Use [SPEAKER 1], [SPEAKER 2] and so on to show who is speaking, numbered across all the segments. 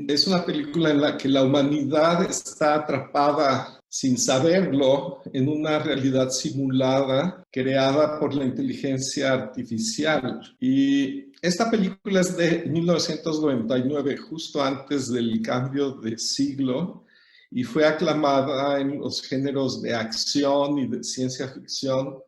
[SPEAKER 1] Es una película en la que la humanidad está atrapada sin saberlo en una realidad simulada creada por la inteligencia artificial. Y esta película es de 1999, justo antes del cambio de siglo, y fue aclamada en los géneros de acción y de ciencia ficción.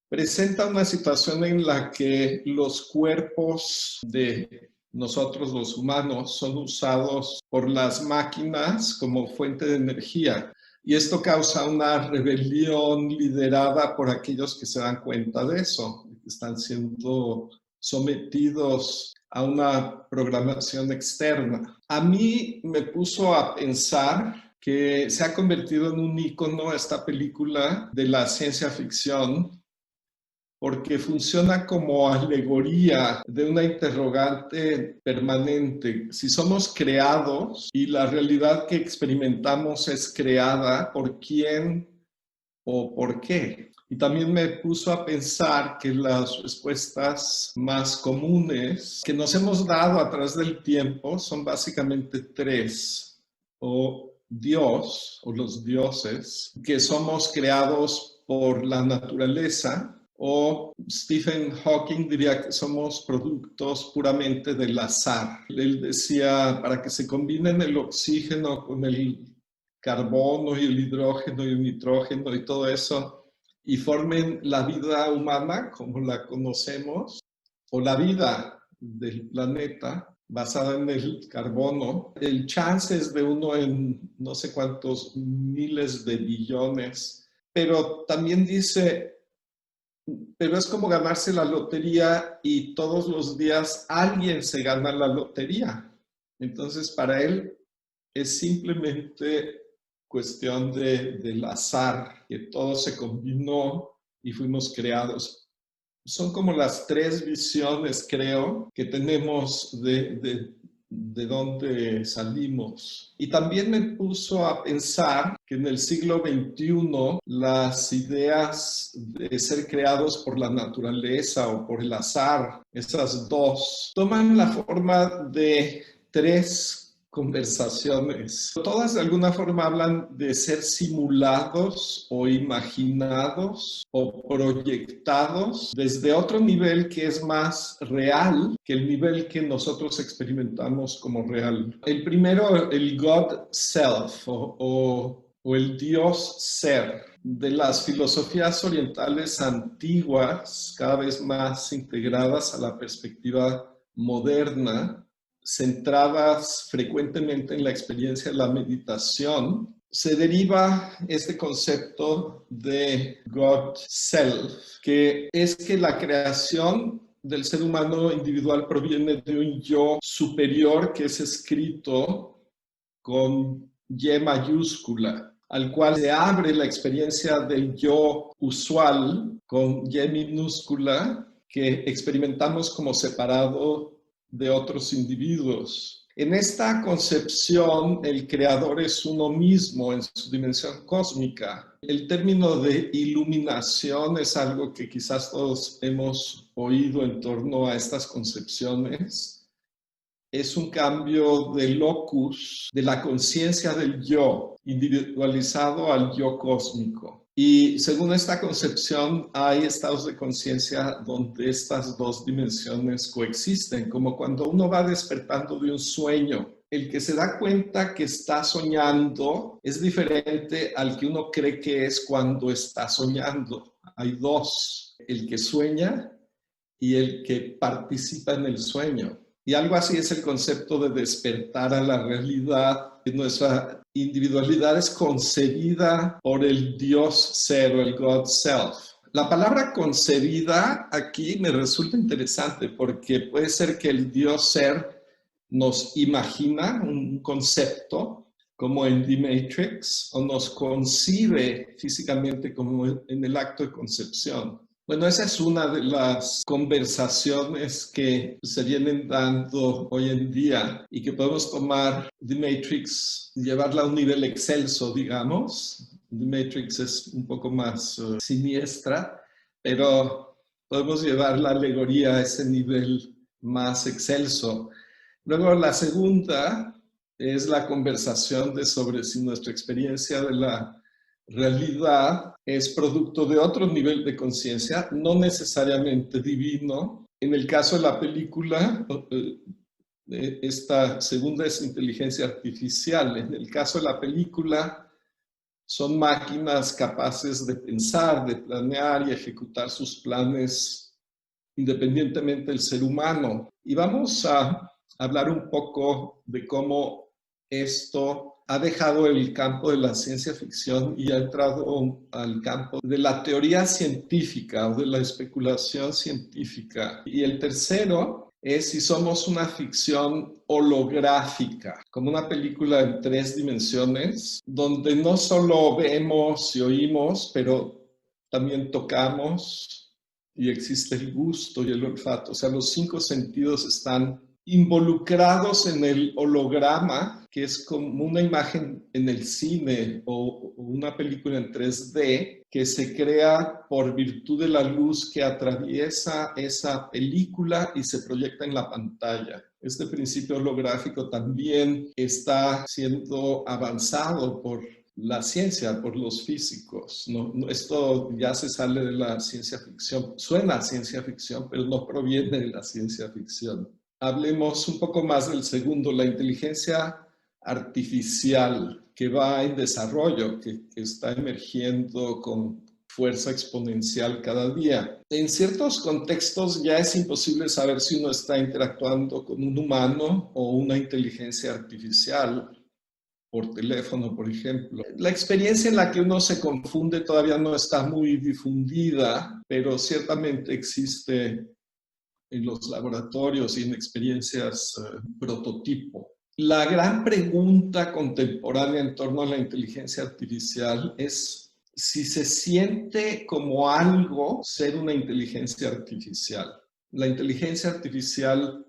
[SPEAKER 1] Presenta una situación en la que los cuerpos de nosotros los humanos son usados por las máquinas como fuente de energía. Y esto causa una rebelión liderada por aquellos que se dan cuenta de eso, que están siendo sometidos a una programación externa. A mí me puso a pensar que se ha convertido en un ícono esta película de la ciencia ficción, porque funciona como alegoría de una interrogante permanente. Si somos creados y la realidad que experimentamos es creada, ¿por quién o por qué? Y también me puso a pensar que las respuestas más comunes que nos hemos dado a través del tiempo son básicamente tres: o Dios o los dioses, que somos creados por la naturaleza, o Stephen Hawking diría que somos productos puramente del azar. Él decía, para que se combinen el oxígeno con el carbono y el hidrógeno y el nitrógeno y todo eso, y formen la vida humana como la conocemos, o la vida del planeta basada en el carbono, el chance es de uno en no sé cuántos miles de billones. Pero también dice, pero es como ganarse la lotería y todos los días alguien se gana la lotería. Entonces, para él es simplemente cuestión del azar, que todo se combinó y fuimos creados. Son como las tres visiones, creo, que tenemos de dónde salimos. Y también me puso a pensar que en el siglo XXI las ideas de ser creados por la naturaleza o por el azar, esas dos, toman la forma de tres conversaciones. Todas de alguna forma hablan de ser simulados o imaginados o proyectados desde otro nivel que es más real que el nivel que nosotros experimentamos como real. El primero, el God Self o el Dios Ser. De las filosofías orientales antiguas, cada vez más integradas a la perspectiva moderna, centradas frecuentemente en la experiencia de la meditación, se deriva este concepto de God Self, que es que la creación del ser humano individual proviene de un yo superior que es escrito con Y mayúscula, al cual se abre la experiencia del yo usual con Y minúscula, que experimentamos como separado de otros individuos. En esta concepción, el creador es uno mismo en su dimensión cósmica. El término de iluminación es algo que quizás todos hemos oído en torno a estas concepciones. Es un cambio de locus de la conciencia del yo individualizado al yo cósmico. Y según esta concepción, hay estados de conciencia donde estas dos dimensiones coexisten, como cuando uno va despertando de un sueño. El que se da cuenta que está soñando es diferente al que uno cree que es cuando está soñando. Hay dos, el que sueña y el que participa en el sueño. Y algo así es el concepto de despertar a la realidad. Nuestra individualidad es concebida por el Dios ser o el God Self. La palabra concebida aquí me resulta interesante porque puede ser que el Dios ser nos imagina un concepto como en The Matrix o nos concibe físicamente como en el acto de concepción. Bueno, esa es una de las conversaciones que se vienen dando hoy en día y que podemos tomar The Matrix, llevarla a un nivel excelso, digamos. The Matrix es un poco más siniestra, pero podemos llevar la alegoría a ese nivel más excelso. Luego la segunda es la conversación sobre si nuestra experiencia de la realidad es producto de otro nivel de conciencia, no necesariamente divino. En el caso de la película, esta segunda es inteligencia artificial. En el caso de la película, son máquinas capaces de pensar, de planear y ejecutar sus planes independientemente del ser humano. Y vamos a hablar un poco de cómo esto ha dejado el campo de la ciencia ficción y ha entrado al campo de la teoría científica o de la especulación científica. Y el tercero es si somos una ficción holográfica, como una película en 3 dimensiones, donde no solo vemos y oímos, pero también tocamos y existe el gusto y el olfato. O sea, los 5 sentidos están involucrados en el holograma, que es como una imagen en el cine o una película en 3D que se crea por virtud de la luz que atraviesa esa película y se proyecta en la pantalla. Este principio holográfico también está siendo avanzado por la ciencia, por los físicos. Esto ya se sale de la ciencia ficción. Suena a ciencia ficción, pero no proviene de la ciencia ficción. Hablemos un poco más del segundo, la inteligencia artificial que va en desarrollo, que está emergiendo con fuerza exponencial cada día. En ciertos contextos ya es imposible saber si uno está interactuando con un humano o una inteligencia artificial, por teléfono, por ejemplo. La experiencia en la que uno se confunde todavía no está muy difundida, pero ciertamente existe en los laboratorios y en experiencias prototipo. La gran pregunta contemporánea en torno a la inteligencia artificial es si se siente como algo ser una inteligencia artificial. La inteligencia artificial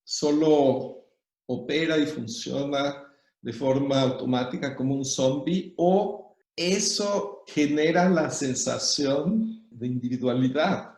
[SPEAKER 1] solo opera y funciona de forma automática como un zombie, o eso genera la sensación de individualidad.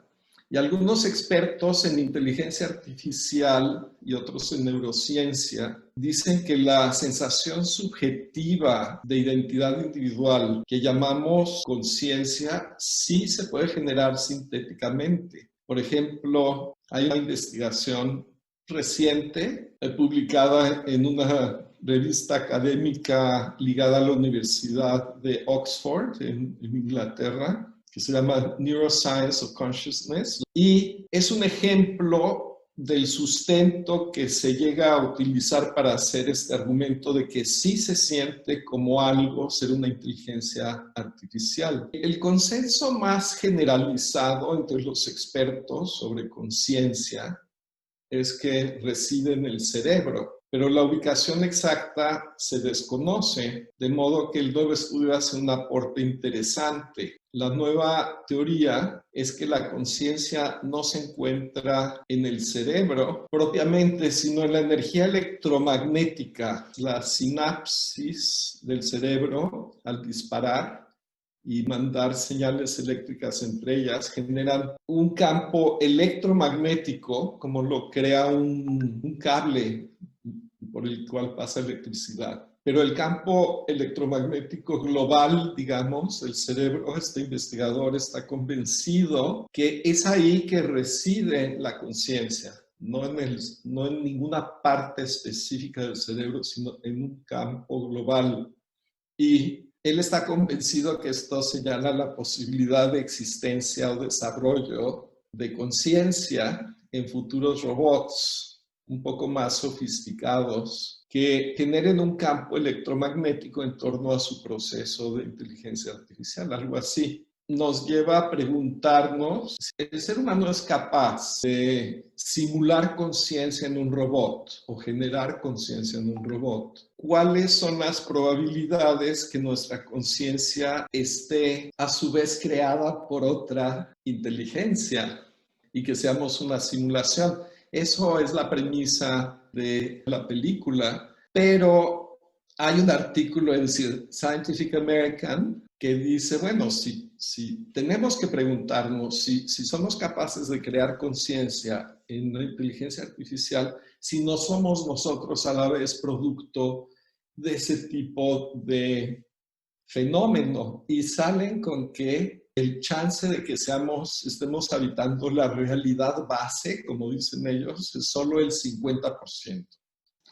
[SPEAKER 1] Y algunos expertos en inteligencia artificial y otros en neurociencia dicen que la sensación subjetiva de identidad individual que llamamos conciencia sí se puede generar sintéticamente. Por ejemplo, hay una investigación reciente publicada en una revista académica ligada a la Universidad de Oxford en Inglaterra, que se llama Neuroscience of Consciousness, y es un ejemplo del sustento que se llega a utilizar para hacer este argumento de que sí se siente como algo ser una inteligencia artificial. El consenso más generalizado entre los expertos sobre conciencia es que reside en el cerebro, pero la ubicación exacta se desconoce, de modo que el nuevo estudio hace un aporte interesante. La nueva teoría es que la conciencia no se encuentra en el cerebro propiamente, sino en la energía electromagnética, la sinapsis del cerebro al disparar y mandar señales eléctricas entre ellas, generan un campo electromagnético, como lo crea un cable por el cual pasa electricidad. Pero el campo electromagnético global, digamos, el cerebro, este investigador está convencido que es ahí que reside la conciencia, no en ninguna parte específica del cerebro, sino en un campo global. Y él está convencido que esto señala la posibilidad de existencia o desarrollo de conciencia en futuros robots un poco más sofisticados que generen un campo electromagnético en torno a su proceso de inteligencia artificial, algo así. Nos lleva a preguntarnos si el ser humano es capaz de simular conciencia en un robot o generar conciencia en un robot. ¿Cuáles son las probabilidades que nuestra conciencia esté a su vez creada por otra inteligencia y que seamos una simulación? Eso es la premisa de la película, pero Hay un artículo en Scientific American que dice, bueno, si tenemos que preguntarnos si somos capaces de crear conciencia en la inteligencia artificial, si no somos nosotros a la vez producto de ese tipo de fenómeno, y salen con que el chance de que estemos habitando la realidad base, como dicen ellos, es solo el 50%.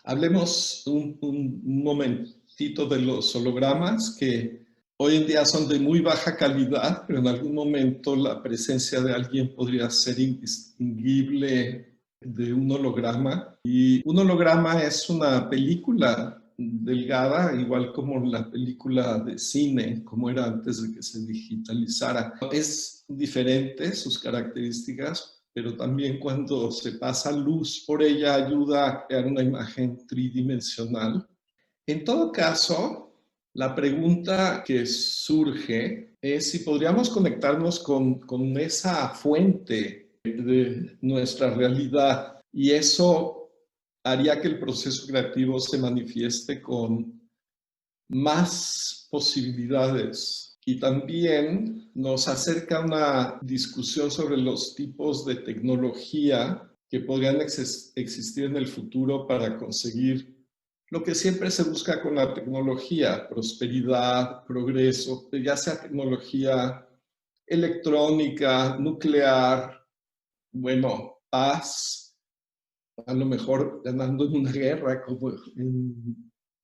[SPEAKER 1] Hablemos un momentito de los hologramas, que hoy en día son de muy baja calidad, pero en algún momento la presencia de alguien podría ser indistinguible de un holograma. Y un holograma es una película delgada, igual como la película de cine, como era antes de que se digitalizara. Es diferente sus características, pero también cuando se pasa luz por ella ayuda a crear una imagen tridimensional. En todo caso, la pregunta que surge es si podríamos conectarnos con esa fuente de nuestra realidad, y eso haría que el proceso creativo se manifieste con más posibilidades. Y también nos acerca una discusión sobre los tipos de tecnología que podrían existir en el futuro para conseguir lo que siempre se busca con la tecnología: prosperidad, progreso, ya sea tecnología electrónica, nuclear, bueno, paz, a lo mejor ganando en una guerra como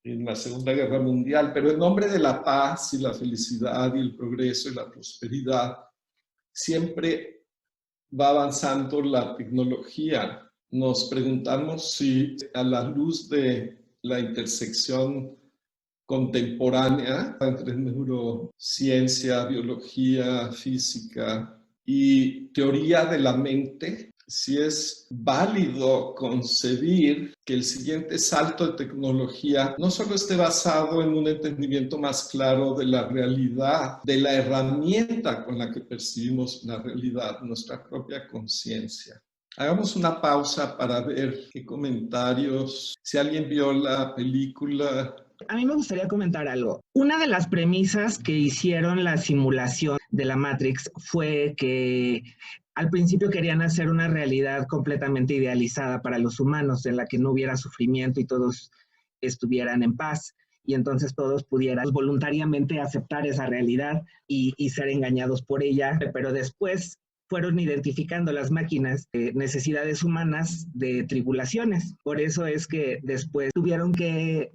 [SPEAKER 1] en la Segunda Guerra Mundial, pero en nombre de la paz y la felicidad y el progreso y la prosperidad, siempre va avanzando la tecnología. Nos preguntamos si a la luz de la intersección contemporánea entre neurociencia, biología, física y teoría de la mente, si es válido concebir que el siguiente salto de tecnología no solo esté basado en un entendimiento más claro de la realidad, de la herramienta con la que percibimos la realidad, nuestra propia conciencia. Hagamos una pausa para ver qué comentarios, si alguien vio la película.
[SPEAKER 2] A mí me gustaría comentar algo. Una de las premisas que hicieron la simulación de la Matrix fue que al principio querían hacer una realidad completamente idealizada para los humanos, en la que no hubiera sufrimiento y todos estuvieran en paz, y entonces todos pudieran voluntariamente aceptar esa realidad y ser engañados por ella, pero después fueron identificando las máquinas necesidades humanas de tribulaciones. Por eso es que después tuvieron que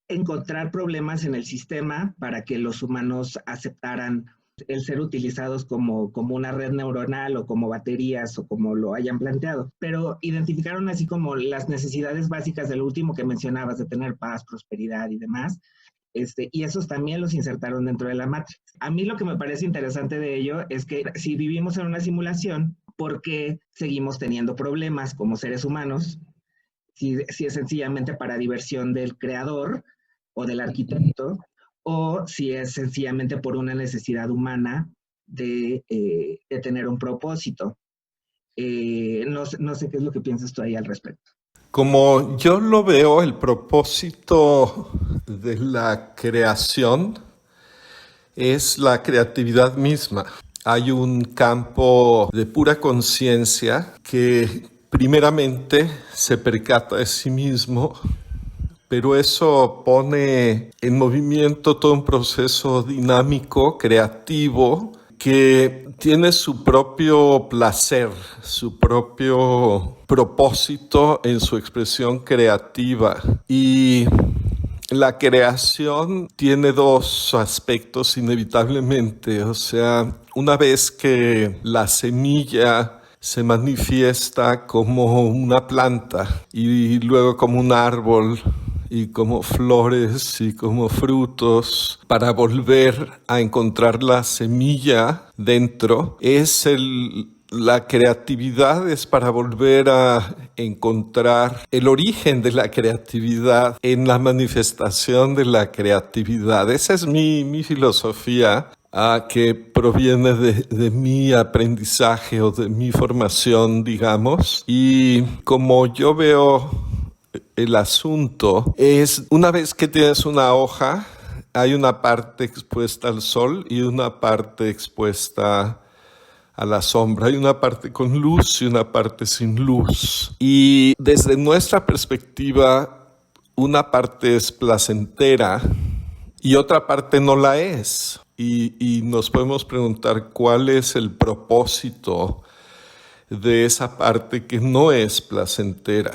[SPEAKER 2] encontrar problemas en el sistema para que los humanos aceptaran el ser utilizados como una red neuronal o como baterías o como lo hayan planteado. Pero identificaron así como las necesidades básicas de lo último que mencionabas, de tener paz, prosperidad y demás. Y esos también los insertaron dentro de la Matrix. A mí lo que me parece interesante de ello es que si vivimos en una simulación, ¿por qué seguimos teniendo problemas como seres humanos? Si es sencillamente para diversión del creador o del arquitecto, o si es sencillamente por una necesidad humana de tener un propósito. No sé qué es lo que piensas tú ahí al respecto.
[SPEAKER 1] Como yo lo veo, el propósito de la creación es la creatividad misma. Hay un campo de pura conciencia que primeramente se percata de sí mismo, pero eso pone en movimiento todo un proceso dinámico, creativo, que tiene su propio placer, su propio propósito en su expresión creativa. Y la creación tiene dos aspectos inevitablemente. O sea, una vez que la semilla se manifiesta como una planta y luego como un árbol y como flores y como frutos, para volver a encontrar la semilla dentro, la creatividad es para volver a encontrar el origen de la creatividad en la manifestación de la creatividad. Esa es mi filosofía, que proviene de mi aprendizaje o de mi formación, digamos. Y como yo veo el asunto es, una vez que tienes una hoja, hay una parte expuesta al sol y una parte expuesta a la sombra. Hay una parte con luz y una parte sin luz. Y desde nuestra perspectiva, una parte es placentera y otra parte no la es. Y nos podemos preguntar cuál es el propósito de esa parte que no es placentera.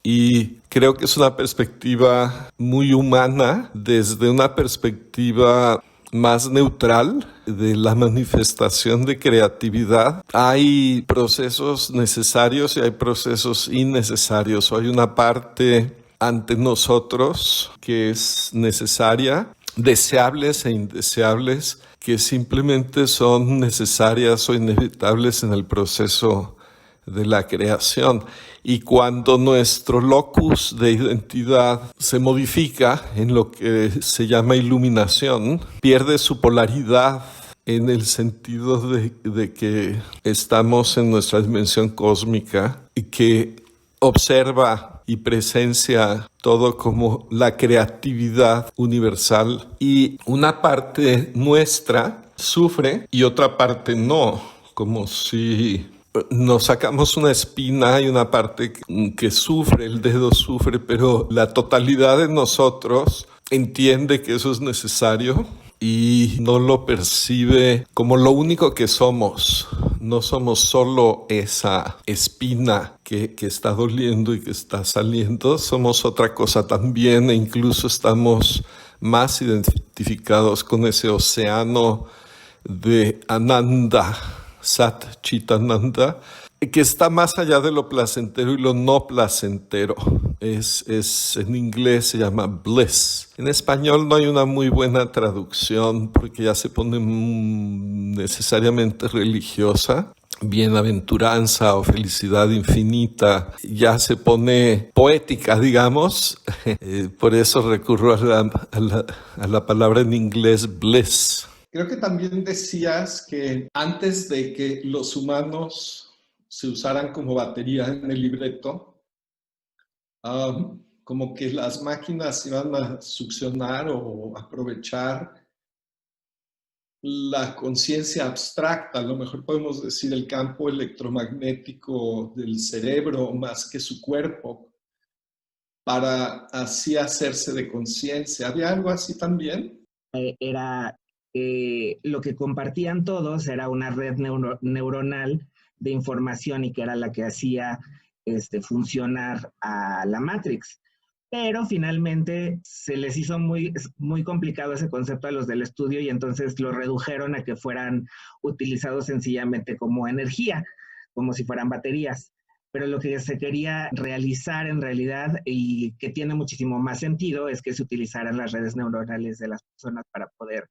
[SPEAKER 1] Y creo que es una perspectiva muy humana, desde una perspectiva más neutral de la manifestación de creatividad. Hay procesos necesarios y hay procesos innecesarios. Hay una parte ante nosotros que es necesaria, deseables e indeseables, que simplemente son necesarias o inevitables en el proceso de la creación. Y cuando nuestro locus de identidad se modifica en lo que se llama iluminación, pierde su polaridad en el sentido de que estamos en nuestra dimensión cósmica y que observa y presencia todo como la creatividad universal, y una parte nuestra sufre y otra parte no, como si nos sacamos una espina y una parte que sufre, el dedo sufre, pero la totalidad de nosotros entiende que eso es necesario y no lo percibe como lo único que somos. No somos solo esa espina que está doliendo y que está saliendo, somos otra cosa también, e incluso estamos más identificados con ese océano de Ananda, Sat Chitananda, que está más allá de lo placentero y lo no placentero. En inglés se llama bliss. En español no hay una muy buena traducción porque ya se pone necesariamente religiosa. Bienaventuranza o felicidad infinita ya se pone poética, digamos. Por eso recurro a la palabra en inglés bliss. Creo que también decías que antes de que los humanos se usaran como batería en el libreto, como que las máquinas iban a succionar o aprovechar la conciencia abstracta, a lo mejor podemos decir el campo electromagnético del cerebro más que su cuerpo, para así hacerse de conciencia. ¿Había algo así también?
[SPEAKER 2] Era lo que compartían todos, era una red neuronal de información y que era la que hacía funcionar a la Matrix. Pero finalmente se les hizo muy complicado ese concepto a los del estudio y entonces lo redujeron a que fueran utilizados sencillamente como energía, como si fueran baterías. Pero lo que se quería realizar en realidad, y que tiene muchísimo más sentido, es que se utilizaran las redes neuronales de las personas para poder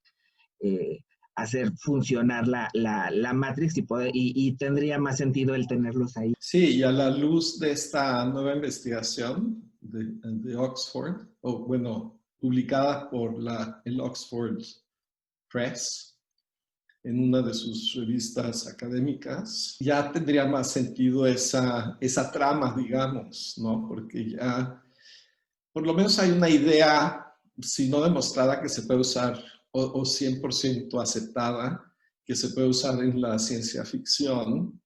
[SPEAKER 2] hacer funcionar la Matrix y tendría más sentido el tenerlos ahí.
[SPEAKER 1] Sí, y a la luz de esta nueva investigación de Oxford, publicada por el Oxford Press en una de sus revistas académicas, ya tendría más sentido esa trama, digamos, ¿no? Porque ya, por lo menos hay una idea, si no demostrada, que se puede usar, o 100% aceptada, que se puede usar en la ciencia ficción,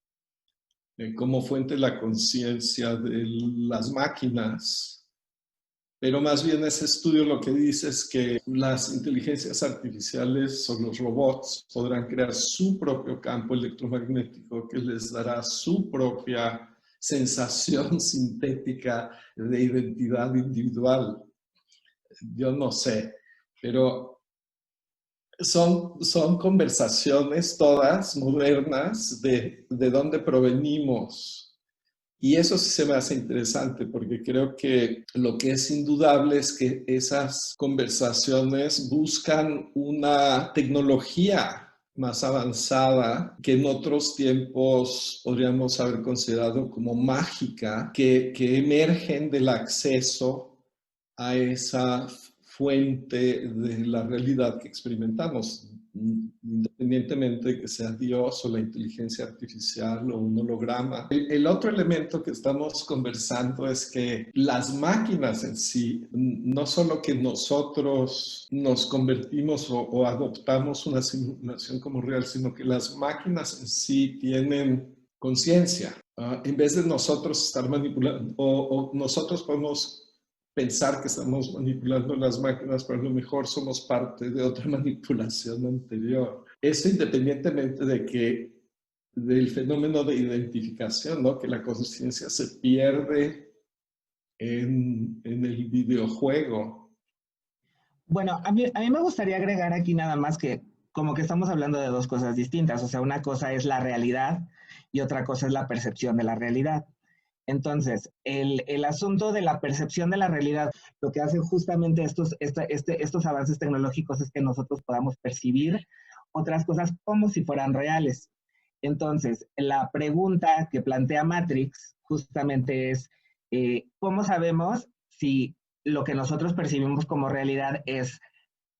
[SPEAKER 1] como fuente de la conciencia de las máquinas. Pero más bien ese estudio lo que dice es que las inteligencias artificiales o los robots podrán crear su propio campo electromagnético que les dará su propia sensación sintética de identidad individual. Yo no sé, pero son conversaciones todas modernas de dónde provenimos. Y eso sí se me hace interesante porque creo que lo que es indudable es que esas conversaciones buscan una tecnología más avanzada que en otros tiempos podríamos haber considerado como mágica, que emergen del acceso a esa fuente de la realidad que experimentamos. independientemente de que sea Dios o la inteligencia artificial o un holograma. El otro elemento que estamos conversando es que las máquinas en sí, no solo que nosotros nos convertimos o adoptamos una simulación como real, sino que las máquinas en sí tienen conciencia. En vez de nosotros estar manipulando, o nosotros podemos pensar que estamos manipulando las máquinas, pero a lo mejor somos parte de otra manipulación anterior. Eso independientemente de que del fenómeno de identificación, ¿no? Que la conciencia se pierde en el videojuego.
[SPEAKER 2] Bueno, a mí me gustaría agregar aquí nada más que como que estamos hablando de dos cosas distintas. O sea, una cosa es la realidad y otra cosa es la percepción de la realidad. Entonces, el asunto de la percepción de la realidad, lo que hacen justamente estos avances tecnológicos es que nosotros podamos percibir otras cosas como si fueran reales. Entonces, la pregunta que plantea Matrix justamente es, ¿cómo sabemos si lo que nosotros percibimos como realidad es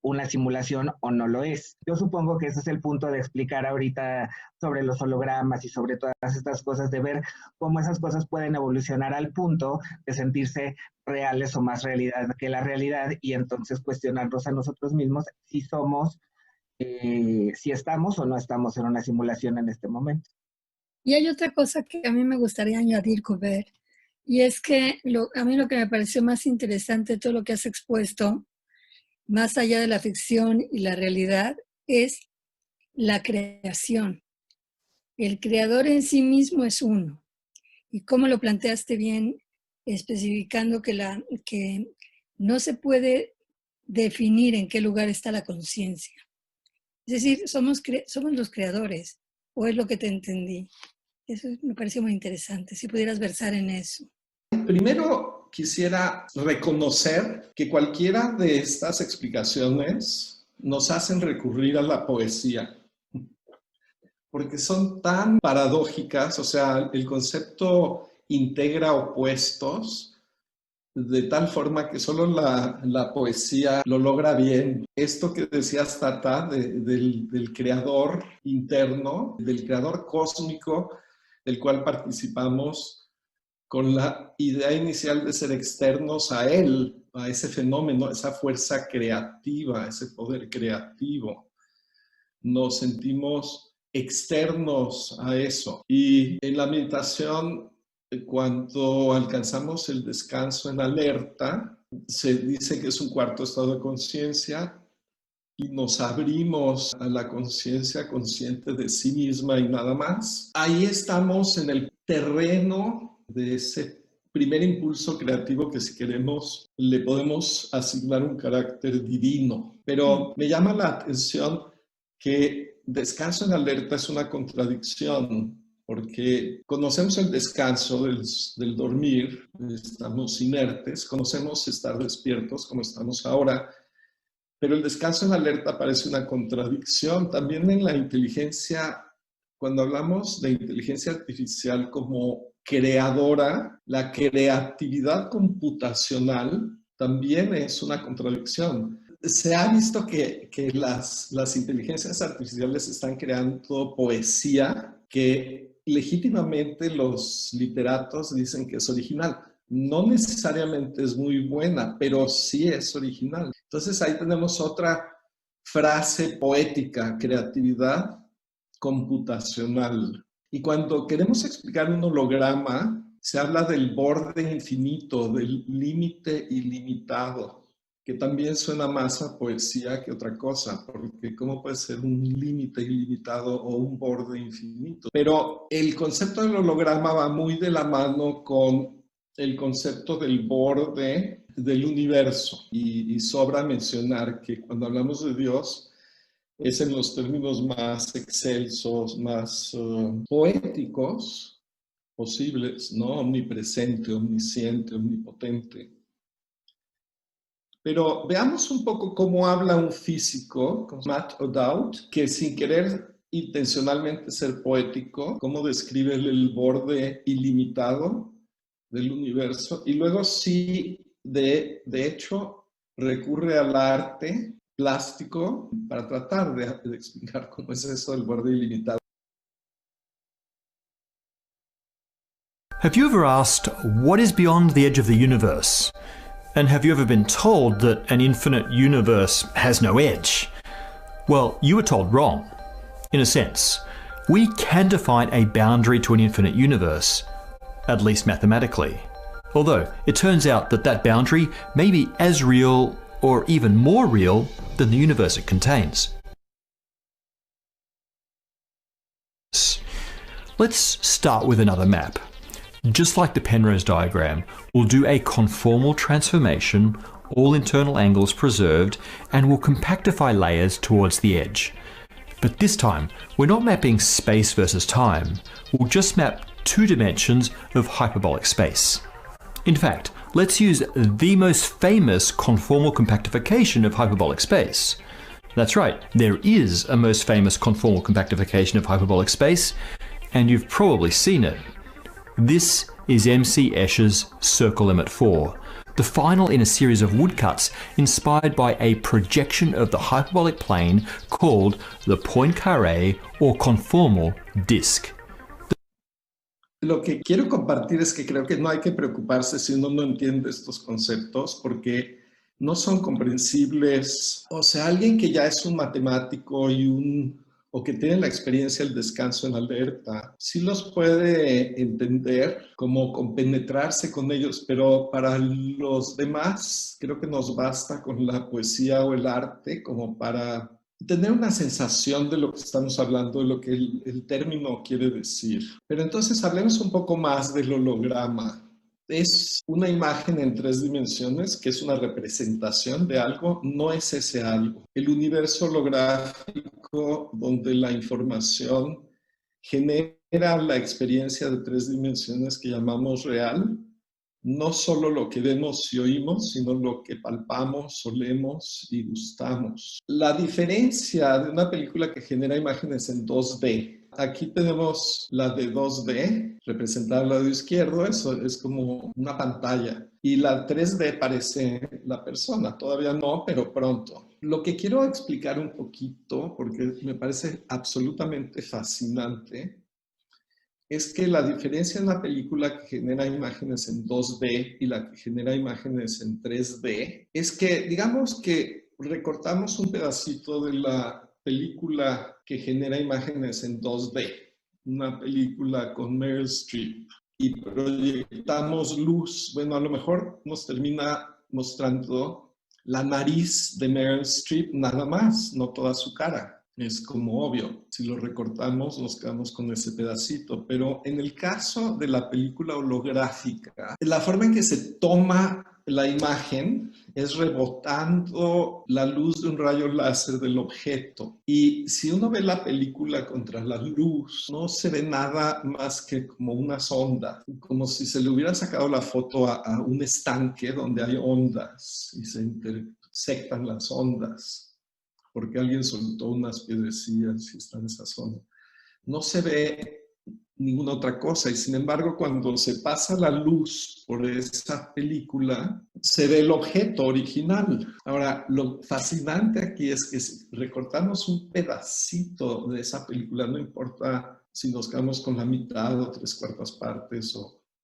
[SPEAKER 2] una simulación o no lo es? Yo supongo que ese es el punto de explicar ahorita sobre los hologramas y sobre todas estas cosas, de ver cómo esas cosas pueden evolucionar al punto de sentirse reales o más realidad que la realidad, y entonces cuestionarnos a nosotros mismos si somos, si estamos o no estamos en una simulación en este momento.
[SPEAKER 3] Y hay otra cosa que a mí me gustaría añadir, Cover, y es que a mí lo que me pareció más interesante de todo lo que has expuesto, más allá de la ficción y la realidad, es la creación. El creador en sí mismo es uno. Y cómo lo planteaste bien, especificando que no se puede definir en qué lugar está la conciencia. Es decir, somos los creadores, o es lo que te entendí. Eso me pareció muy interesante, si pudieras versar en eso.
[SPEAKER 1] Primero quisiera reconocer que cualquiera de estas explicaciones nos hacen recurrir a la poesía, porque son tan paradójicas, o sea, el concepto integra opuestos de tal forma que solo la poesía lo logra bien. Esto que decías, Tata, del creador interno, del creador cósmico, del cual participamos, con la idea inicial de ser externos a él, a ese fenómeno, a esa fuerza creativa, ese poder creativo. Nos sentimos externos a eso. Y en la meditación, cuando alcanzamos el descanso en alerta, se dice que es un cuarto estado de conciencia y nos abrimos a la conciencia consciente de sí misma y nada más. Ahí estamos en el terreno de ese primer impulso creativo que, si queremos, le podemos asignar un carácter divino. Pero me llama la atención que descanso en alerta es una contradicción, porque conocemos el descanso del dormir, estamos inertes, conocemos estar despiertos como estamos ahora, pero el descanso en alerta parece una contradicción. También en la inteligencia, cuando hablamos de inteligencia artificial como creadora, la creatividad computacional también es una contradicción. Se ha visto que las inteligencias artificiales están creando poesía que legítimamente los literatos dicen que es original. No necesariamente es muy buena, pero sí es original. Entonces ahí tenemos otra frase poética: creatividad computacional. Y cuando queremos explicar un holograma, se habla del borde infinito, del límite ilimitado, que también suena más a poesía que otra cosa, porque ¿cómo puede ser un límite ilimitado o un borde infinito? Pero el concepto del holograma va muy de la mano con el concepto del borde del universo. Y sobra mencionar que cuando hablamos de Dios es en los términos más excelsos, más poéticos posibles, ¿no? Omnipresente, omnisciente, omnipotente. Pero veamos un poco cómo habla un físico, Matt O'Dowd, que sin querer intencionalmente ser poético, cómo describe el borde ilimitado del universo, y luego sí, de hecho, recurre al arte, plástico para tratar de explicar cómo es eso del borde ilimitado.
[SPEAKER 4] Have you ever asked, what is beyond the edge of the universe? And have you ever been told that an infinite universe has no edge? Well, you were told wrong. In a sense, we can define a boundary to an infinite universe, at least mathematically. Although it turns out that that boundary may be as real or even more real than the universe it contains. Let's start with another map. Just like the Penrose diagram, we'll do a conformal transformation, all internal angles preserved, and we'll compactify layers towards the edge. But this time, we're not mapping space versus time, we'll just map 2 dimensions of hyperbolic space. In fact, let's use the most famous conformal compactification of hyperbolic space. That's right, there is a most famous conformal compactification of hyperbolic space, and you've probably seen it. This is M.C. Escher's Circle Limit 4, the final in a series of woodcuts inspired by a projection of the hyperbolic plane called the Poincaré or conformal disk.
[SPEAKER 1] Lo que quiero compartir es que creo que no hay que preocuparse si uno no entiende estos conceptos porque no son comprensibles. O sea, alguien que ya es un matemático o que tiene la experiencia del descanso en alerta, sí los puede entender, como compenetrarse con ellos, pero para los demás creo que nos basta con la poesía o el arte como para tener una sensación de lo que estamos hablando, de lo que el término quiere decir. Pero entonces hablemos un poco más del holograma. Es una imagen en 3 dimensiones que es una representación de algo, no es ese algo. El universo holográfico donde la información genera la experiencia de 3 dimensiones que llamamos real, no solo lo que vemos y oímos, sino lo que palpamos, olemos y gustamos. La diferencia de una película que genera imágenes en 2D, aquí tenemos la de 2D, representada al lado izquierdo, eso es como una pantalla. Y la 3D parece la persona, todavía no, pero pronto. Lo que quiero explicar un poquito, porque me parece absolutamente fascinante, es que la diferencia en la película que genera imágenes en 2D y la que genera imágenes en 3D es que, digamos que recortamos un pedacito de la película que genera imágenes en 2D, una película con Meryl Streep, y proyectamos luz. Bueno, a lo mejor nos termina mostrando la nariz de Meryl Streep nada más, no toda su cara. Es como obvio, si lo recortamos nos quedamos con ese pedacito, pero en el caso de la película holográfica, la forma en que se toma la imagen es rebotando la luz de un rayo láser del objeto. Y si uno ve la película contra la luz, no se ve nada más que como unas ondas, como si se le hubiera sacado la foto a un estanque donde hay ondas y se intersectan las ondas, porque alguien soltó unas piedrecillas y está en esa zona. No se ve ninguna otra cosa y sin embargo cuando se pasa la luz por esa película se ve el objeto original. Ahora, lo fascinante aquí es que si recortamos un pedacito de esa película, no importa si nos quedamos con la mitad o 3/4 partes,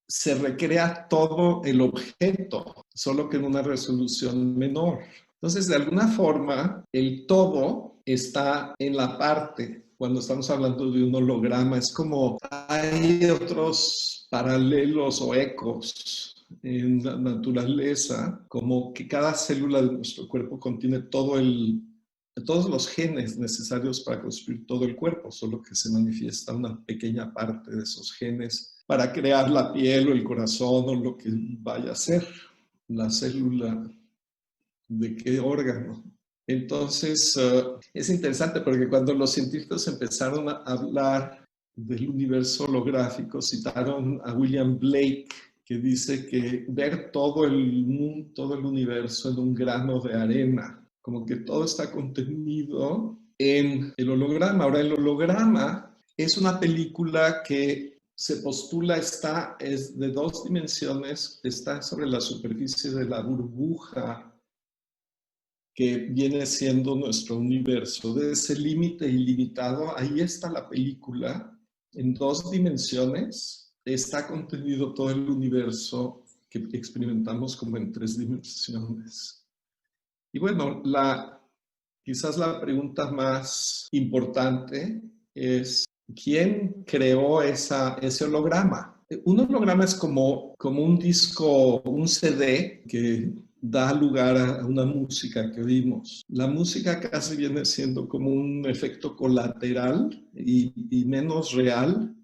[SPEAKER 1] se recrea todo el objeto, solo que en una resolución menor. Entonces, de alguna forma, el todo está en la parte. Cuando estamos hablando de un holograma, es como hay otros paralelos o ecos en la naturaleza, como que cada célula de nuestro cuerpo contiene todos los genes necesarios para construir todo el cuerpo, solo que se manifiesta una pequeña parte de esos genes para crear la piel o el corazón o lo que vaya a ser la célula de qué órgano. Entonces, es interesante porque cuando los científicos empezaron a hablar del universo holográfico, citaron a William Blake, que dice que ver todo el mundo, todo el universo en un grano de arena, como que todo está contenido en el holograma. Ahora, el holograma es una película que se postula es de 2 dimensiones, está sobre la superficie de la burbuja que viene siendo nuestro universo, de ese límite ilimitado. Ahí está la película, en 2 dimensiones, está contenido todo el universo que experimentamos como en 3 dimensiones. Y bueno, quizás la pregunta más importante es, ¿quién creó ese holograma? Un holograma es como un disco, un CD que da lugar a una música que oímos. La música casi viene siendo como un efecto colateral y menos real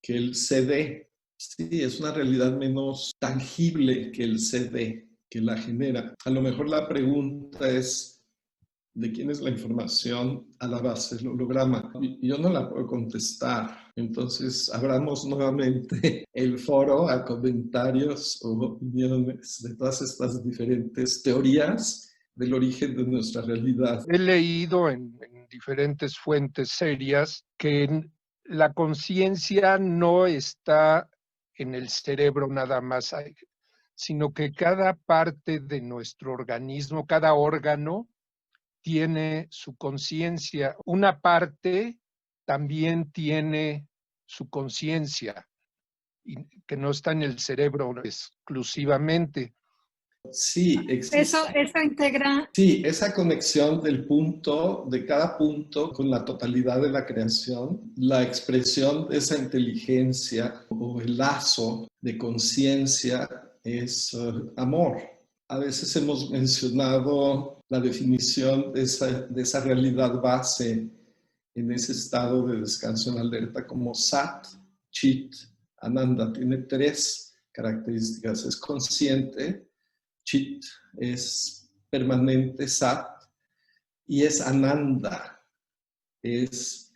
[SPEAKER 1] que el CD. Sí, es una realidad menos tangible que el CD que la genera. A lo mejor la pregunta es, ¿de quién es la información a la base del holograma? Yo no la puedo contestar. Entonces, abramos nuevamente el foro a comentarios o opiniones de todas estas diferentes teorías del origen de nuestra realidad.
[SPEAKER 5] He leído en diferentes fuentes serias que la conciencia no está en el cerebro nada más, sino que cada parte de nuestro organismo, cada órgano, tiene su conciencia. Una parte también tiene su conciencia, que no está en el cerebro exclusivamente.
[SPEAKER 1] Sí, existe.
[SPEAKER 3] Eso integra.
[SPEAKER 1] Sí, esa conexión de cada punto con la totalidad de la creación, la expresión de esa inteligencia o el lazo de conciencia es amor. A veces hemos mencionado la definición de esa realidad base en ese estado de descanso en alerta como Sat, Chit, Ananda. Tiene 3 características. Es consciente, Chit es permanente, Sat, y es Ananda. Es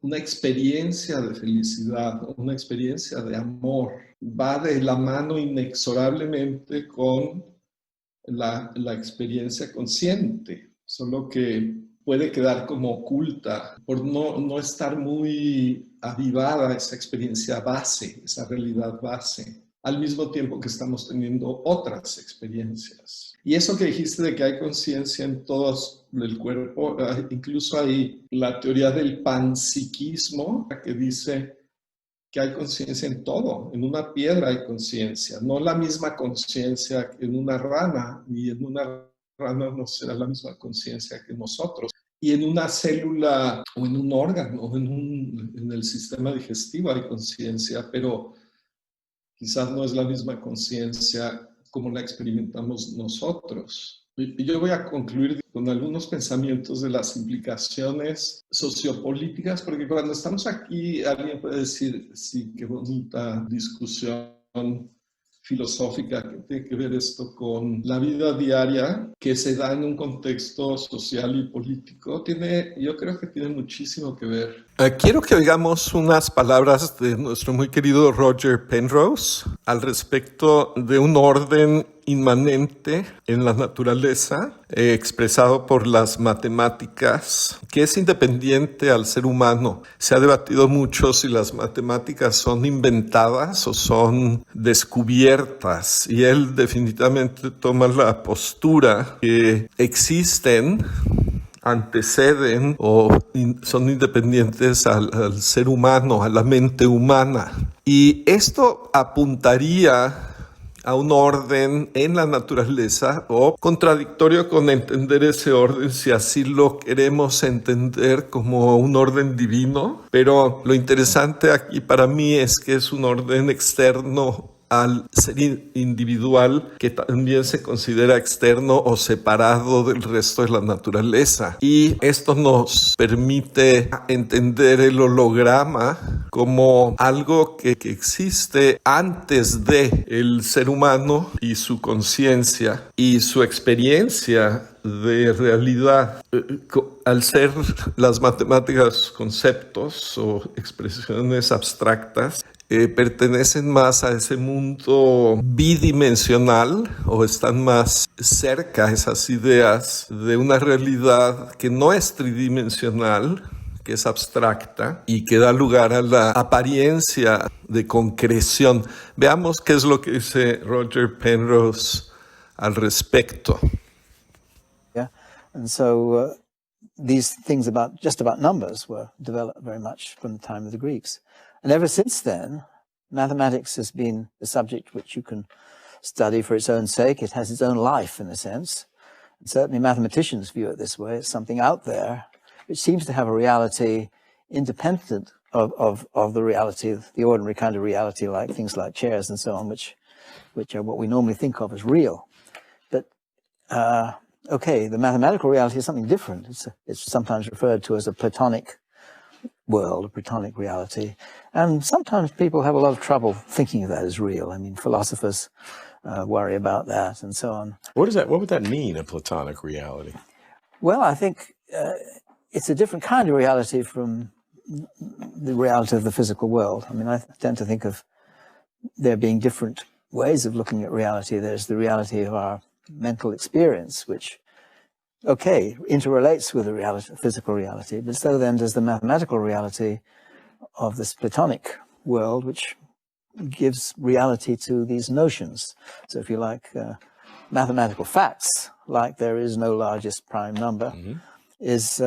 [SPEAKER 1] una experiencia de felicidad, una experiencia de amor. Va de la mano inexorablemente con la experiencia consciente, solo que puede quedar como oculta por no estar muy avivada esa experiencia base, esa realidad base, al mismo tiempo que estamos teniendo otras experiencias. Y eso que dijiste de que hay conciencia en todo el cuerpo, incluso hay la teoría del panpsiquismo que dice que hay conciencia en todo. En una piedra hay conciencia, no la misma conciencia que en una rana, y en una rana no será la misma conciencia que nosotros. Y en una célula o en un órgano o en el sistema digestivo hay conciencia, pero quizás no es la misma conciencia como la experimentamos nosotros. Y yo voy a concluir con algunos pensamientos de las implicaciones sociopolíticas, porque cuando estamos aquí, alguien puede decir, sí, qué bonita discusión filosófica que tiene que ver esto con la vida diaria que se da en un contexto social y político. Yo creo que tiene muchísimo que ver. Quiero que oigamos unas palabras de nuestro muy querido Roger Penrose al respecto de un orden inmanente en la naturaleza, expresado por las matemáticas, que es independiente al ser humano. Se ha debatido mucho si las matemáticas son inventadas o son descubiertas, y él definitivamente toma la postura que existen, anteceden o son independientes al ser humano, a la mente humana. Y esto apuntaría a un orden en la naturaleza, o contradictorio con entender ese orden si así lo queremos entender como un orden divino. Pero lo interesante aquí para mí es que es un orden externo al ser individual, que también se considera externo o separado del resto de la naturaleza. Y esto nos permite entender el holograma como algo que existe antes de el ser humano y su conciencia y su experiencia de realidad. Al ser las matemáticas conceptos o expresiones abstractas, pertenecen más a ese mundo bidimensional, o están más cerca esas ideas de una realidad que no es tridimensional, que es abstracta y que da lugar a la apariencia de concreción. Veamos qué es lo que dice Roger Penrose al respecto.
[SPEAKER 6] And so these things just about numbers were developed very much from the time of the Greeks. And ever since then, mathematics has been a subject which you can study for its own sake. It has its own life, in a sense. And certainly mathematicians view it this way. It's something out there which seems to have a reality independent of the reality, the ordinary kind of reality, like things like chairs and so on, which are what we normally think of as real. But okay, the mathematical reality is something different. It's sometimes referred to as a Platonic world, a Platonic reality. And sometimes people have a lot of trouble thinking of that as real. I mean, philosophers worry about that and so on.
[SPEAKER 7] What would that mean, a Platonic reality?
[SPEAKER 6] Well, I think it's a different kind of reality from the reality of the physical world. I mean, I tend to think of there being different ways of looking at reality. There's the reality of our mental experience, which, okay, interrelates with the physical reality, but so then does the mathematical reality of this Platonic world, which gives reality to these notions. So if you like, mathematical facts, like there is no largest prime number, is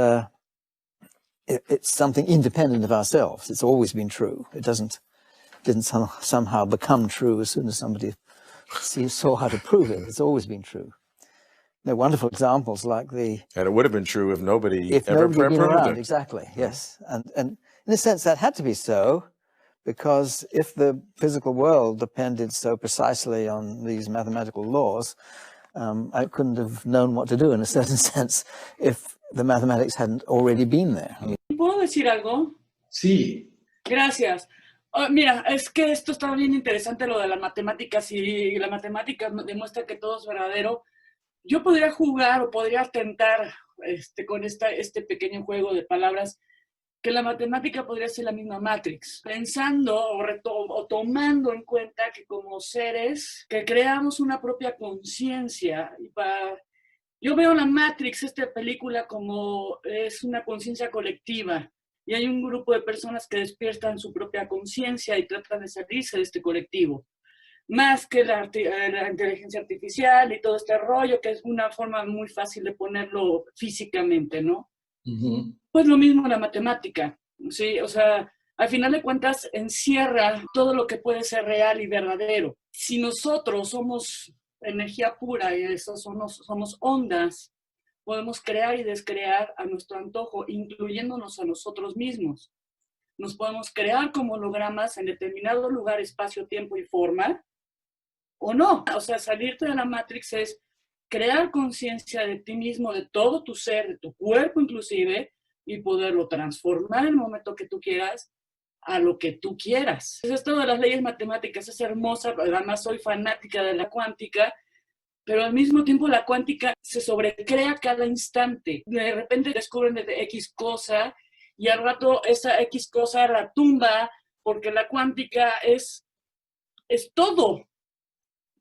[SPEAKER 6] it's something independent of ourselves. It's always been true. It didn't somehow become true as soon as somebody saw how to prove it. It's always been true. There are wonderful examples like
[SPEAKER 7] And it would have been true if nobody
[SPEAKER 6] had
[SPEAKER 7] ever
[SPEAKER 6] been
[SPEAKER 7] proved
[SPEAKER 6] around.
[SPEAKER 7] it.
[SPEAKER 6] Exactly, yes. And in a sense that had to be so, because if the physical world depended so precisely on these mathematical laws, I couldn't have known what to do in a certain sense if the mathematics hadn't already been there. I mean,
[SPEAKER 8] ¿Puedo decir algo?
[SPEAKER 1] Sí.
[SPEAKER 8] Gracias. Mira, es que esto está bien interesante, lo de la matemática. Si la matemática demuestra que todo es verdadero, yo podría jugar o podría tentar con este pequeño juego de palabras que la matemática podría ser la misma Matrix, pensando o tomando en cuenta que como seres que creamos una propia conciencia. Yo veo la Matrix, esta película, como es una conciencia colectiva. Y hay un grupo de personas que despiertan su propia conciencia y tratan de salirse de este colectivo. Más que la inteligencia artificial y todo este rollo, que es una forma muy fácil de ponerlo físicamente, ¿no? Pues lo mismo la matemática, ¿sí? O sea, al final de cuentas encierra todo lo que puede ser real y verdadero. Si nosotros somos energía pura y eso somos ondas, podemos crear y descrear a nuestro antojo, incluyéndonos a nosotros mismos. Nos podemos crear como hologramas en determinado lugar, espacio, tiempo y forma, o no. O sea, salirte de la Matrix es crear conciencia de ti mismo, de todo tu ser, de tu cuerpo inclusive, y poderlo transformar en el momento que tú quieras a lo que tú quieras. Esto de las leyes matemáticas es hermosa, además soy fanática de la cuántica, pero al mismo tiempo la cuántica se sobrecrea cada instante. De repente descubren de X cosa y al rato esa X cosa la tumba porque la cuántica es todo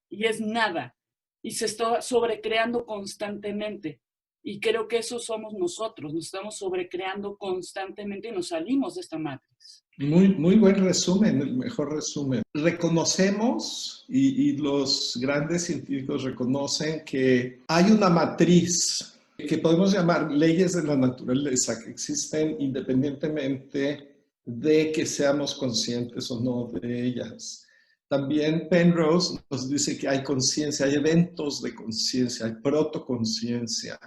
[SPEAKER 8] y es nada. Y se está sobrecreando constantemente. Y creo que eso somos nosotros. Nos estamos sobrecreando constantemente y nos salimos de esta matriz.
[SPEAKER 1] Muy buen resumen, el mejor resumen. Reconocemos, y los grandes científicos reconocen que hay una matriz que podemos llamar leyes de la naturaleza que existen independientemente de que seamos conscientes o no de ellas. También Penrose nos dice que hay conciencia, hay eventos de conciencia, hay protoconciencia.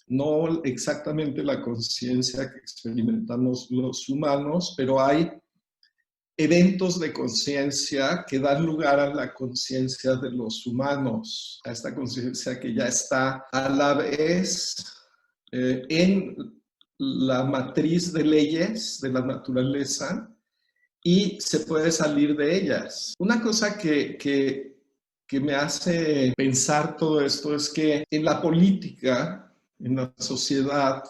[SPEAKER 1] No exactamente la conciencia que experimentamos los humanos, pero hay eventos de conciencia que dan lugar a la conciencia de los humanos, a esta conciencia que ya está a la vez en la matriz de leyes de la naturaleza y se puede salir de ellas. Una cosa que me hace pensar todo esto es que en la política, en la sociedad,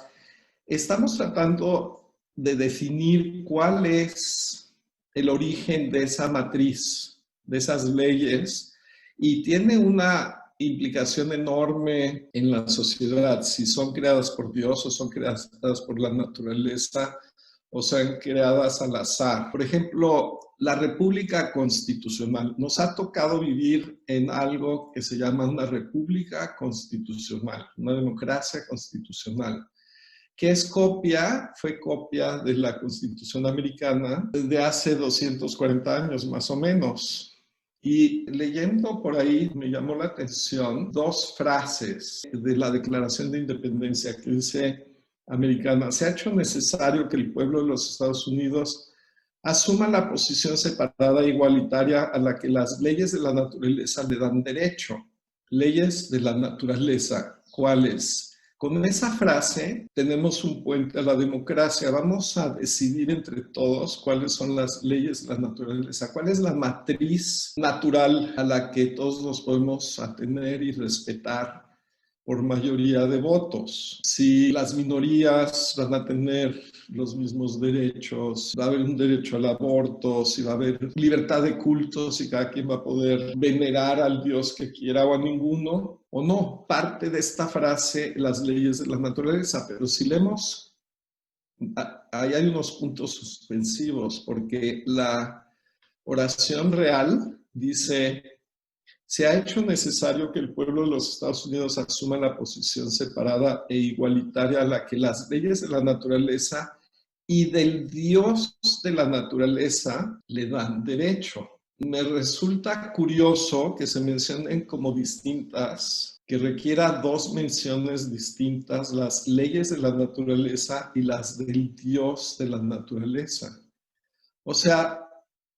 [SPEAKER 1] estamos tratando de definir cuál es el origen de esa matriz, de esas leyes, y tiene una implicación enorme en la sociedad, si son creadas por Dios o son creadas por la naturaleza o son creadas al azar. Por ejemplo, la república constitucional. Nos ha tocado vivir en algo que se llama una república constitucional, una democracia constitucional, que fue copia de la Constitución americana desde hace 240 años más o menos. Y leyendo por ahí me llamó la atención dos frases de la Declaración de Independencia que dice americana: se ha hecho necesario que el pueblo de los Estados Unidos asuma la posición separada e igualitaria a la que las leyes de la naturaleza le dan derecho. Leyes de la naturaleza, ¿cuáles? Con esa frase tenemos un puente a la democracia. Vamos a decidir entre todos cuáles son las leyes de la naturaleza, cuál es la matriz natural a la que todos nos podemos atener y respetar por mayoría de votos. Si las minorías van a tener los mismos derechos, va a haber un derecho al aborto, si va a haber libertad de culto, si cada quien va a poder venerar al Dios que quiera o a ninguno, o no. Parte de esta frase, las leyes de la naturaleza, pero si leemos, ahí hay unos puntos suspensivos, porque la oración real dice: se ha hecho necesario que el pueblo de los Estados Unidos asuma la posición separada e igualitaria a la que las leyes de la naturaleza y del Dios de la naturaleza le dan derecho. Me resulta curioso que se mencionen como distintas, que requiera dos menciones distintas, las leyes de la naturaleza y las del Dios de la naturaleza. O sea,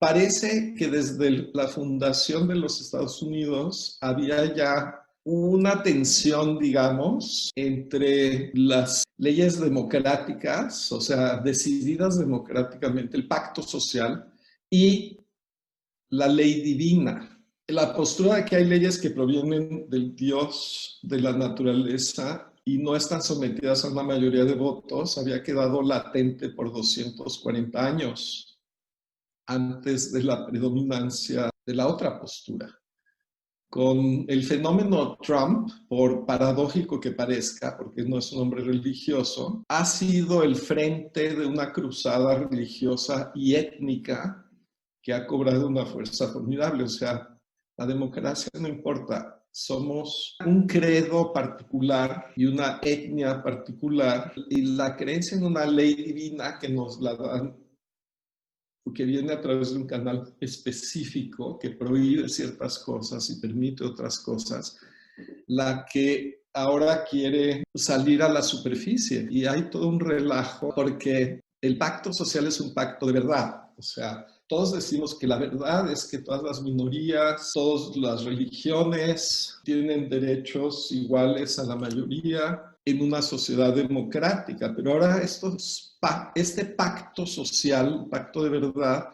[SPEAKER 1] parece que desde la fundación de los Estados Unidos había ya una tensión, digamos, entre las leyes democráticas, o sea, decididas democráticamente, el pacto social, y la ley divina. La postura de que hay leyes que provienen del Dios de la naturaleza y no están sometidas a una mayoría de votos había quedado latente por 240 años. Antes de la predominancia de la otra postura. Con el fenómeno Trump, por paradójico que parezca, porque no es un hombre religioso, ha sido el frente de una cruzada religiosa y étnica que ha cobrado una fuerza formidable. O sea, la democracia no importa, somos un credo particular y una etnia particular, y la creencia en una ley divina que nos la dan, que viene a través de un canal específico que prohíbe ciertas cosas y permite otras cosas, la que ahora quiere salir a la superficie. Y hay todo un relajo porque el pacto social es un pacto de verdad. O sea, todos decimos que la verdad es que todas las minorías, todas las religiones tienen derechos iguales a la mayoría en una sociedad democrática, pero ahora este pacto social, pacto de verdad,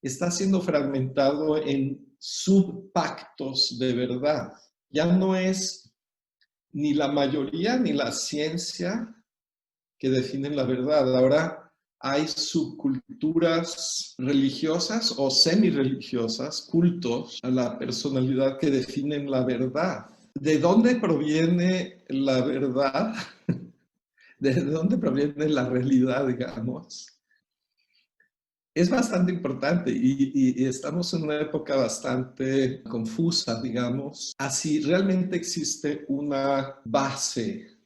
[SPEAKER 1] está siendo fragmentado en subpactos de verdad. Ya no es ni la mayoría ni la ciencia que definen la verdad. Ahora hay subculturas religiosas o semirreligiosas, cultos a la personalidad que definen la verdad. ¿De dónde proviene la verdad? ¿De dónde proviene la realidad, digamos? Es bastante importante y estamos en una época bastante confusa, digamos. Así realmente existe una base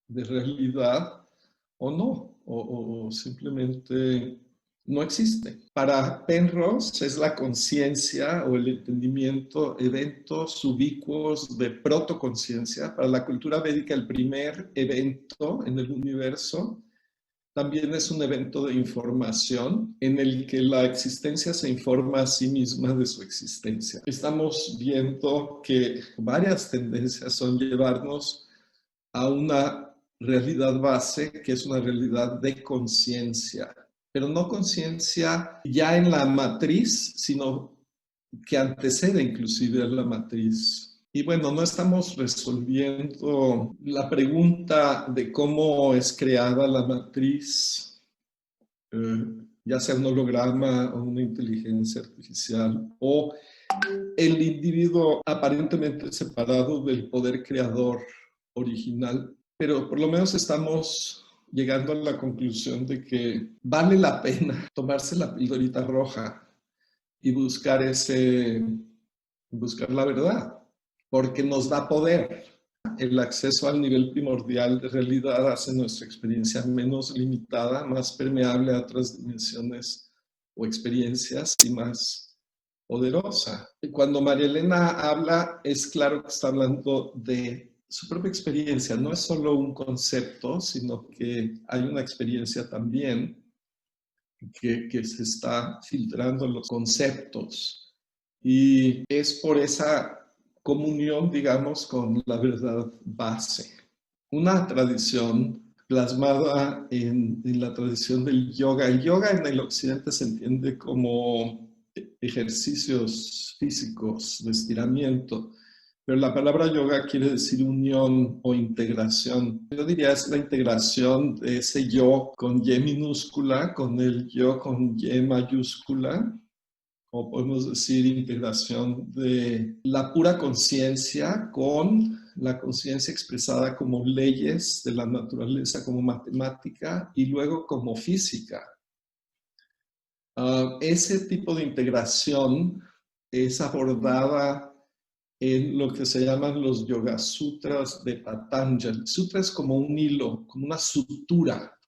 [SPEAKER 1] de realidad o no, o simplemente no existe. Para Penrose es la conciencia o el entendimiento, eventos ubicuos de protoconciencia. Para la cultura védica, el primer evento en el universo también es un evento de información en el que la existencia se informa a sí misma de su existencia. Estamos viendo que varias tendencias son llevarnos a una realidad base, que es una realidad de conciencia, pero no conciencia ya en la matriz, sino que antecede inclusive a la matriz. Y bueno, no estamos resolviendo la pregunta de cómo es creada la matriz, ya sea un holograma o una inteligencia artificial, o el individuo aparentemente separado del poder creador original, pero por lo menos estamos llegando a la conclusión de que vale la pena tomarse la pildorita roja y buscar la verdad, porque nos da poder. El acceso al nivel primordial de realidad hace nuestra experiencia menos limitada, más permeable a otras dimensiones o experiencias y más poderosa. Y cuando María Elena habla, es claro que está hablando de su propia experiencia. No es solo un concepto, sino que hay una experiencia también que se está filtrando los conceptos. Y es por esa comunión, digamos, con la verdad base. Una tradición plasmada en la tradición del yoga. El yoga en el occidente se entiende como ejercicios físicos de estiramiento, pero la palabra yoga quiere decir unión o integración. Yo diría es la integración de ese yo con Y minúscula, con el yo con Y mayúscula, o podemos decir integración de la pura conciencia con la conciencia expresada como leyes de la naturaleza, como matemática y luego como física. Ese tipo de integración es abordada en lo que se llaman los Yoga Sutras de Patanjali. Sutra es como un hilo, como una sutura.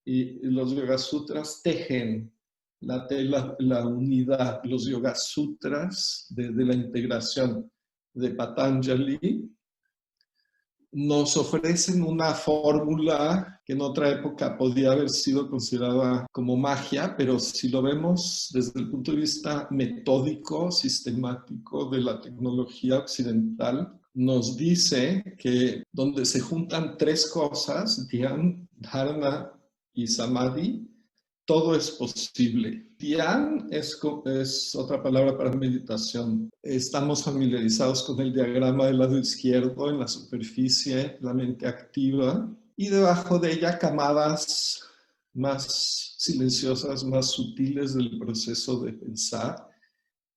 [SPEAKER 1] Y los Yoga Sutras tejen la tela, la unidad. Los Yoga Sutras de la integración de Patanjali nos ofrecen una fórmula que en otra época podía haber sido considerada como magia, pero si lo vemos desde el punto de vista metódico, sistemático de la tecnología occidental, nos dice que donde se juntan tres cosas, Dhyan, Dharana y Samadhi, todo es posible. Dhyan es otra palabra para meditación. Estamos familiarizados con el diagrama del lado izquierdo, en la superficie, la mente activa, y debajo de ella camadas más silenciosas, más sutiles del proceso de pensar.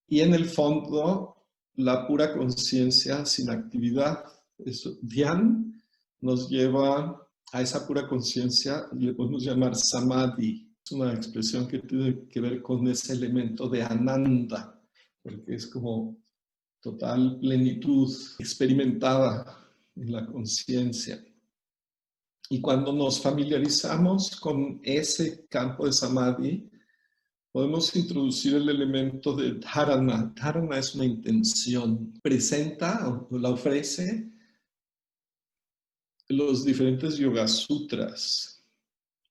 [SPEAKER 1] Y en el fondo, la pura conciencia sin actividad. Eso, Dhyan nos lleva a esa pura conciencia y le podemos llamar Samadhi. Es una expresión que tiene que ver con ese elemento de Ananda, porque es como total plenitud experimentada en la conciencia. Y cuando nos familiarizamos con ese campo de Samadhi, podemos introducir el elemento de Dharana. Dharana es una intención. Presenta o la ofrece los diferentes Yoga Sutras,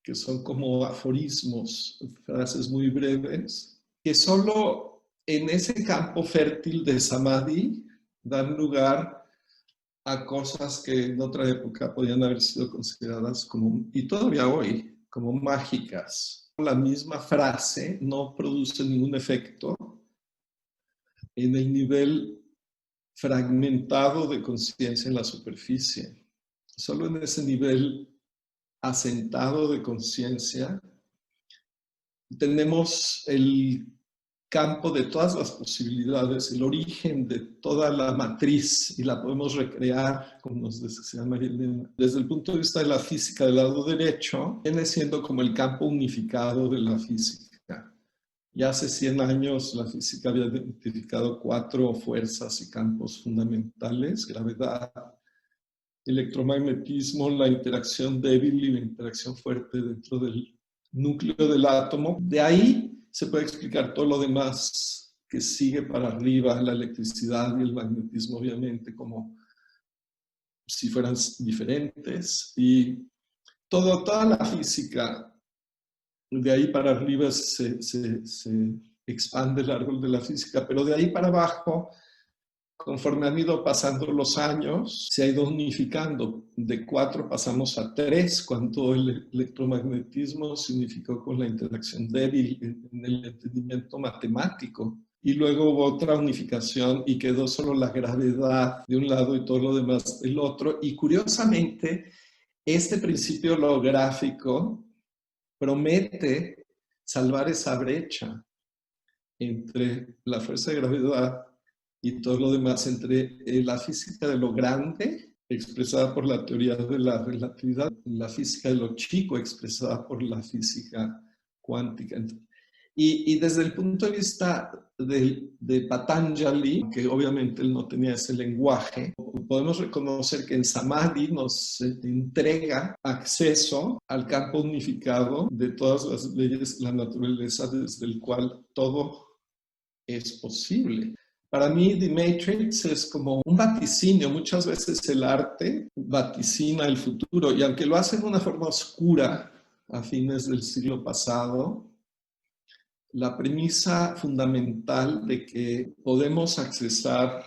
[SPEAKER 1] que son como aforismos, frases muy breves, que solo en ese campo fértil de Samadhi dan lugar a cosas que en otra época podían haber sido consideradas como, y todavía hoy, como mágicas. La misma frase no produce ningún efecto en el nivel fragmentado de conciencia en la superficie. Solo en ese nivel asentado de conciencia tenemos el campo de todas las posibilidades, el origen de toda la matriz, y la podemos recrear, como nos decía María Elena. Desde el punto de vista de la física del lado derecho, viene siendo como el campo unificado de la física. Ya hace 100 años la física había identificado 4 fuerzas y campos fundamentales: gravedad, electromagnetismo, la interacción débil y la interacción fuerte dentro del núcleo del átomo. De ahí se puede explicar todo lo demás que sigue para arriba, la electricidad y el magnetismo, obviamente, como si fueran diferentes. Y toda la física, de ahí para arriba se expande el árbol de la física, pero de ahí para abajo, conforme han ido pasando los años, se ha ido unificando. De 4 pasamos a 3, cuando el electromagnetismo significó con la interacción débil en el entendimiento matemático. Y luego hubo otra unificación y quedó solo la gravedad de un lado y todo lo demás del otro. Y curiosamente, este principio holográfico promete salvar esa brecha entre la fuerza de gravedad y todo lo demás, entre la física de lo grande, expresada por la teoría de la relatividad, la física de lo chico, expresada por la física cuántica. Y desde el punto de vista de Patanjali, que obviamente él no tenía ese lenguaje, podemos reconocer que en Samadhi nos entrega acceso al campo unificado de todas las leyes de la naturaleza, desde el cual todo es posible. Para mí, The Matrix es como un vaticinio. Muchas veces el arte vaticina el futuro, y aunque lo hace de una forma oscura a fines del siglo pasado, la premisa fundamental de que podemos accesar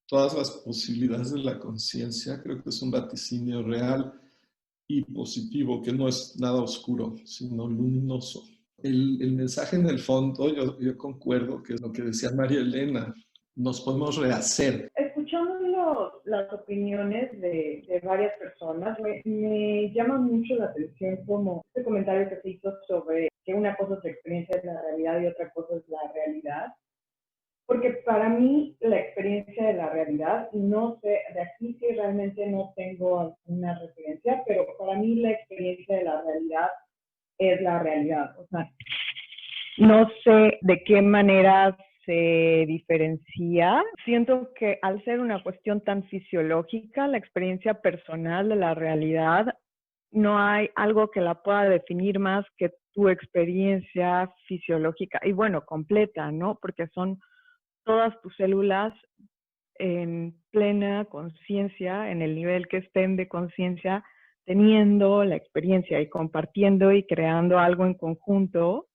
[SPEAKER 1] todas las posibilidades de la conciencia, creo que es un vaticinio real y positivo, que no es nada oscuro, sino luminoso. El mensaje en el fondo, yo concuerdo, que es lo que decía María Elena, nos podemos rehacer.
[SPEAKER 9] Escuchando las opiniones de varias personas, me llama mucho la atención como este comentario que se hizo sobre que una cosa es la experiencia de la realidad y otra cosa es la realidad. Porque para mí la experiencia de la realidad, no sé, de aquí sí realmente no tengo una referencia, pero para mí la experiencia de la realidad es la realidad. O sea, no sé de qué manera se diferencia. Siento que al ser una cuestión tan fisiológica, la experiencia personal de la realidad, no hay algo que la pueda definir más que tu experiencia fisiológica y bueno, completa, ¿no? Porque son todas tus células en plena conciencia, en el nivel que estén de conciencia, teniendo la experiencia y compartiendo y creando algo en conjunto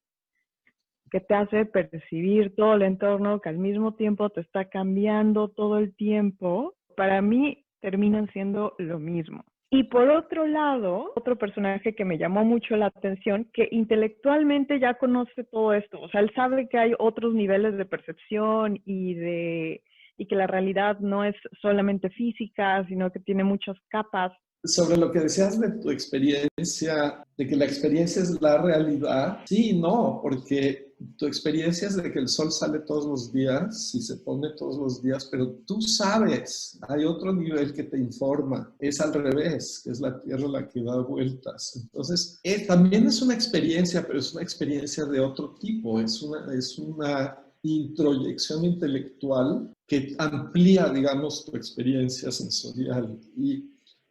[SPEAKER 9] que te hace percibir todo el entorno, que al mismo tiempo te está cambiando todo el tiempo. Para mí terminan siendo lo mismo. Y por otro lado, otro personaje que me llamó mucho la atención, que intelectualmente ya conoce todo esto. O sea, él sabe que hay otros niveles de percepción y que la realidad no es solamente física, sino que tiene muchas capas.
[SPEAKER 1] Sobre lo que decías de tu experiencia, de que la experiencia es la realidad, sí y no, porque tu experiencia es de que el sol sale todos los días y se pone todos los días, pero tú sabes, hay otro nivel que te informa, es al revés, que es la Tierra la que da vueltas. Entonces, también es una experiencia, pero es una experiencia de otro tipo, es una introyección intelectual que amplía, digamos, tu experiencia sensorial.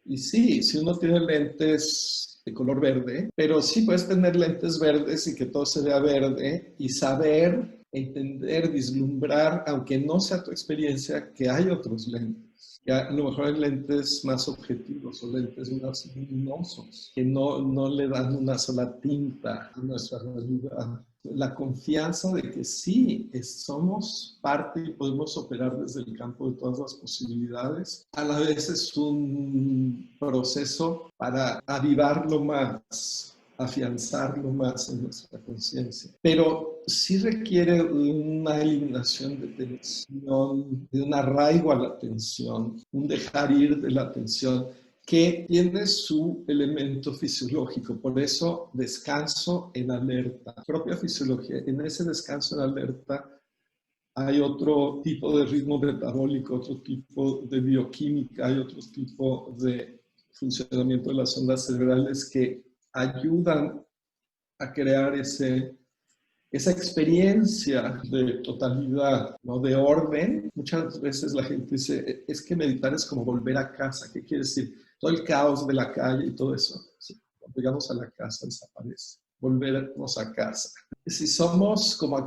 [SPEAKER 1] Y sí, si uno tiene lentes de color verde, pero sí puedes tener lentes verdes y que todo se vea verde y saber, entender, vislumbrar, aunque no sea tu experiencia, que hay otros lentes. Que a lo mejor hay lentes más objetivos o lentes más luminosos, que no le dan una sola tinta a nuestra realidad. La confianza de que sí, somos parte y podemos operar desde el campo de todas las posibilidades. A la vez es un proceso para avivarlo más, afianzarlo más en nuestra conciencia. Pero sí requiere una eliminación de tensión, de un arraigo a la tensión, un dejar ir de la tensión, que tiene su elemento fisiológico. Por eso, descanso en alerta. Propia fisiología. En ese descanso en alerta hay otro tipo de ritmo metabólico, otro tipo de bioquímica, hay otro tipo de funcionamiento de las ondas cerebrales que ayudan a crear esa experiencia de totalidad, ¿no? De orden. Muchas veces la gente dice, es que meditar es como volver a casa. ¿Qué quiere decir? Todo el caos de la calle y todo eso, sí, cuando llegamos a la casa desaparece. Volvernos a casa. Si somos como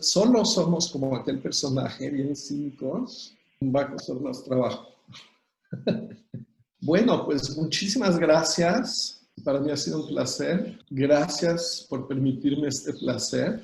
[SPEAKER 1] solo somos como aquel personaje, bien cínicos, va a costar más trabajo. Bueno, pues muchísimas gracias. Para mí ha sido un placer. Gracias por permitirme este placer.